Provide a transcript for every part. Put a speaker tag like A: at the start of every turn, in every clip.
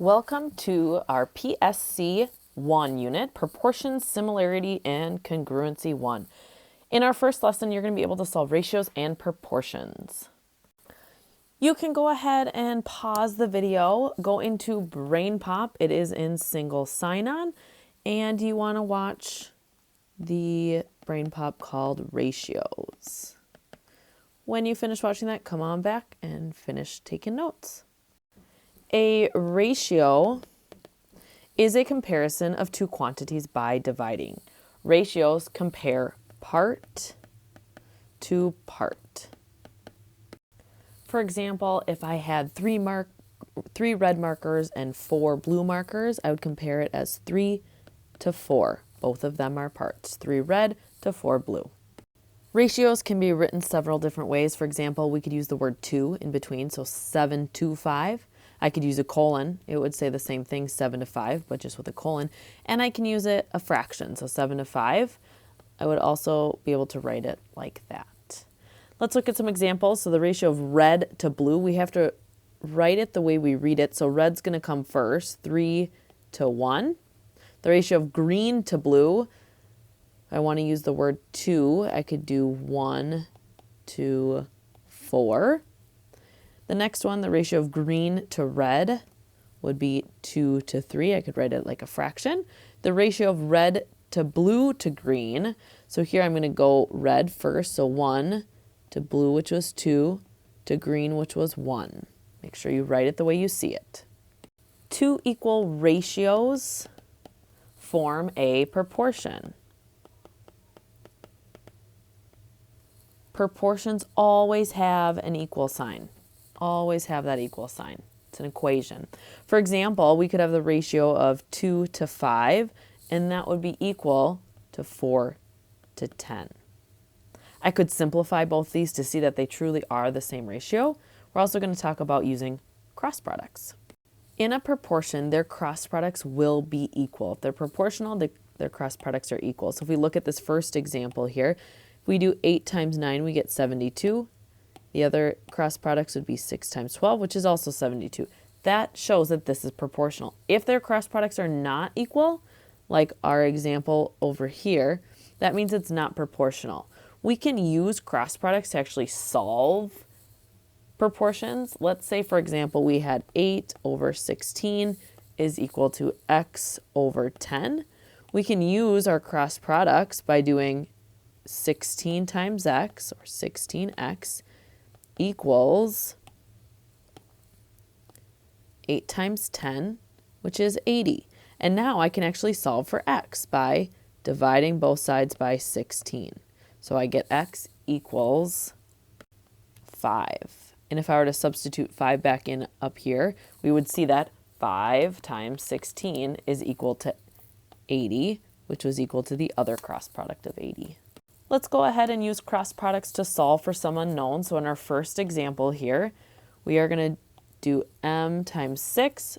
A: Welcome to our PSC1 unit, Proportions, Similarity, and Congruency 1. In our first lesson, you're going to be able to solve ratios and proportions. You can go ahead and pause the video, go into Brain Pop. It is in single sign-on, and you want to watch the Brain Pop called Ratios. When you finish watching that, come on back and finish taking notes. A ratio is a comparison of two quantities by dividing. Ratios compare part to part. For example, if I had three red markers and 4 blue markers, I would compare it as 3 to 4. Both of them are parts, 3 red to 4 blue. Ratios can be written several different ways. For example, we could use the word 2 in between, so 7 to 5. I could use a colon. It would say the same thing, 7 to 5, but just with a colon. And I can use it a fraction, so 7 to 5. I would also be able to write it like that. Let's look at some examples. So the ratio of red to blue, we have to write it the way we read it. So red's going to come first, 3 to 1. The ratio of green to blue, if I want to use the word 2, I could do 1 to 4. The next one, the ratio of green to red, would be 2 to 3. I could write it like a fraction. The ratio of red to blue to green, so here I'm going to go red first, so 1 to blue, which was 2, to green, which was 1. Make sure you write it the way you see it. Two equal ratios form a proportion. Proportions always have an equal sign. Always have that equal sign. It's an equation. For example, we could have the ratio of 2 to 5, and that would be equal to 4 to 10. I could simplify both these to see that they truly are the same ratio. We're also going to talk about using cross products. In a proportion, their cross products will be equal. If they're proportional, their cross products are equal. So if we look at this first example here, if we do 8 times 9, we get 72. The other cross products would be 6 times 12, which is also 72. That shows that this is proportional. If their cross products are not equal, like our example over here, that means it's not proportional. We can use cross products to actually solve proportions. Let's say, for example, we had 8 over 16 is equal to x over 10. We can use our cross products by doing 16 times x, or 16x, equals 8 times 10, which is 80. And now I can actually solve for x by dividing both sides by 16. So I get x equals 5. And if I were to substitute 5 back in up here, we would see that 5 times 16 is equal to 80, which was equal to the other cross product of 80. Let's go ahead and use cross products to solve for some unknown. So in our first example here, we are going to do m times 6,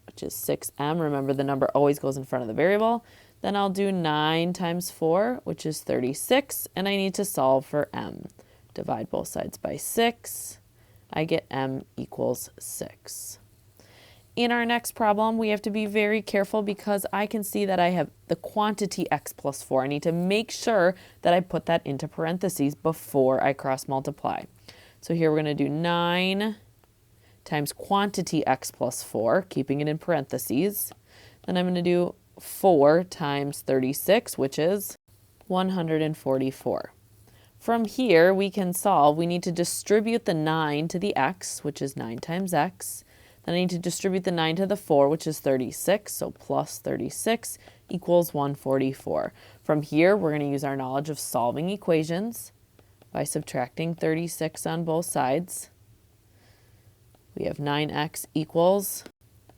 A: which is 6m. Remember, the number always goes in front of the variable. Then I'll do 9 times 4, which is 36, and I need to solve for m. Divide both sides by 6. I get m equals 6. In our next problem, we have to be very careful because I can see that I have the quantity x plus 4. I need to make sure that I put that into parentheses before I cross multiply. So here we're going to do 9 times quantity x plus 4, keeping it in parentheses. Then I'm going to do 4 times 36, which is 144. From here, we can solve. We need to distribute the 9 to the x, which is 9 times x. Then I need to distribute the 9 to the 4, which is 36, so plus 36 equals 144. From here, we're going to use our knowledge of solving equations by subtracting 36 on both sides. We have 9x equals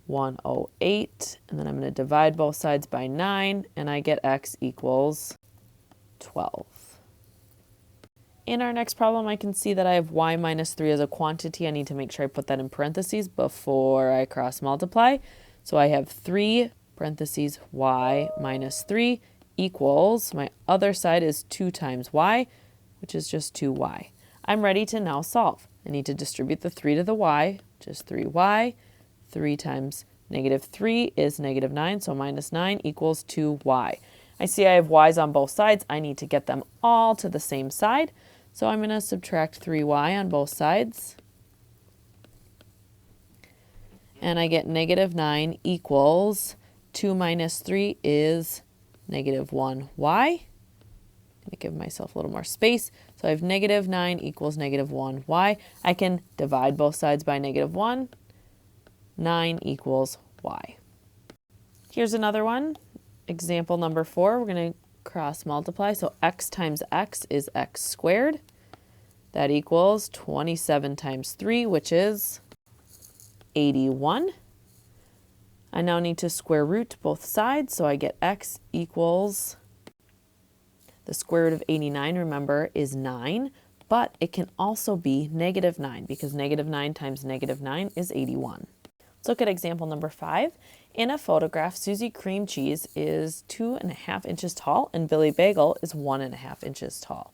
A: 108, and then I'm going to divide both sides by 9, and I get x equals 12. In our next problem, I can see that I have y minus 3 as a quantity. I need to make sure I put that in parentheses before I cross multiply. So I have 3 parentheses y minus 3 equals, my other side is 2 times y, which is just 2y. I'm ready to now solve. I need to distribute the 3 to the y, which is 3y. 3 times Negative 3 is negative 9, so minus 9 equals 2y. I see I have y's on both sides. I need to get them all to the same side. So I'm going to subtract 3y on both sides. And I get negative 9 equals 2 minus 3 is negative 1y. I'm going to give myself a little more space. So I have negative 9 equals negative 1y. I can divide both sides by negative 1. 9 equals y. Here's another one. Example number 4. We're going to cross multiply. So x times x is x squared. That equals 27 times 3, which is 81. I now need to square root both sides, so I get x equals the square root of 89, remember, is 9, but it can also be negative 9 because negative 9 times negative 9 is 81. Let's look at example number 5. In a photograph, Susie Cream Cheese is 2.5 inches tall and Billy Bagel is 1.5 inches tall.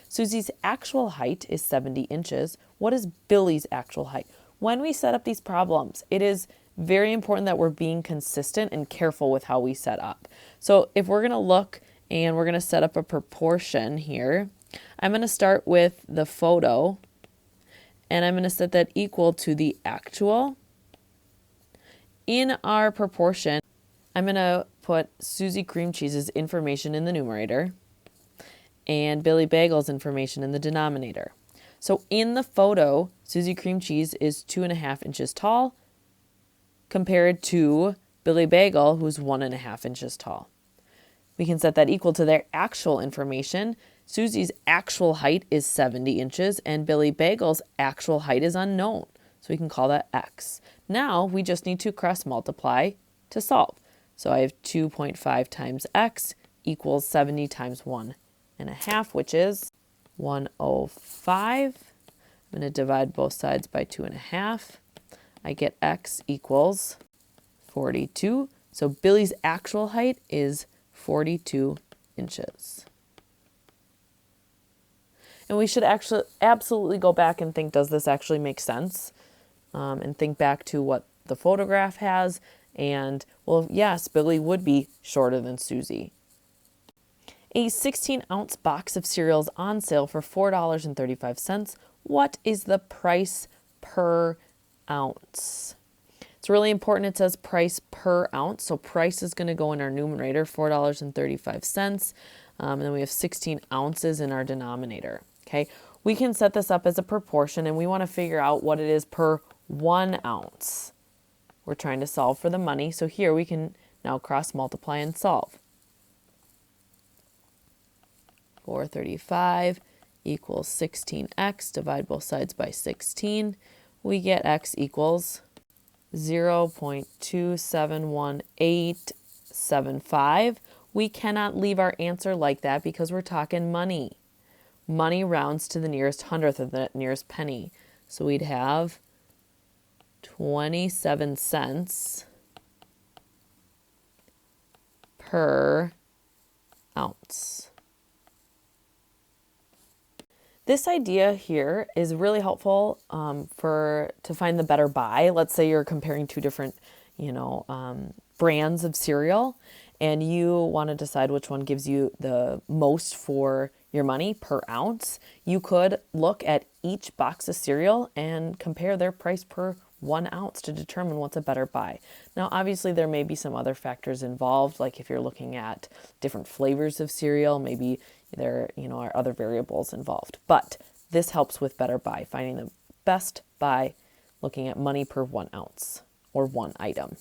A: Susie's actual height is 70 inches. What is Billy's actual height? When we set up these problems, it is very important that we're being consistent and careful with how we set up. So if we're going to look and we're going to set up a proportion here, I'm going to start with the photo and I'm going to set that equal to the actual. In our proportion, I'm going to put Susie Cream Cheese's information in the numerator and Billy Bagel's information in the denominator. So in the photo, Susie Cream Cheese is 2.5 inches tall compared to Billy Bagel, who's 1.5 inches tall. We can set that equal to their actual information. Susie's actual height is 70 inches and Billy Bagel's actual height is unknown. So we can call that x. Now we just need to cross multiply to solve. So I have 2.5 times x equals 70 times 1.5, which is 105. I'm going to divide both sides by 2.5. I get x equals 42. So Billy's actual height is 42 inches. And we should actually absolutely go back and think, does this actually make sense? And think back to what the photograph has. And, well, yes, Billy would be shorter than Susie. A 16-ounce box of cereal is on sale for $4.35. What is the price per ounce? It's really important it says price per ounce. So price is going to go in our numerator, $4.35. And then we have 16 ounces in our denominator. Okay, we can set this up as a proportion and we want to figure out what it is per 1 ounce. We're trying to solve for the money. So here we can now cross multiply and solve. 435 equals 16x. Divide both sides by 16. We get x equals 0.271875. We cannot leave our answer like that because we're talking money. Money rounds to the nearest hundredth of the nearest penny. So we'd have 27 cents per ounce. This idea here is really helpful to find the better buy. Let's say you're comparing two different, brands of cereal, and you want to decide which one gives you the most for your money per ounce. You could look at each box of cereal and compare their price per 1 ounce to determine what's a better buy. Now, obviously, there may be some other factors involved, like if you're looking at different flavors of cereal, maybe there are other variables involved. But this helps with better buy, finding the best buy, looking at money per 1 ounce or one item.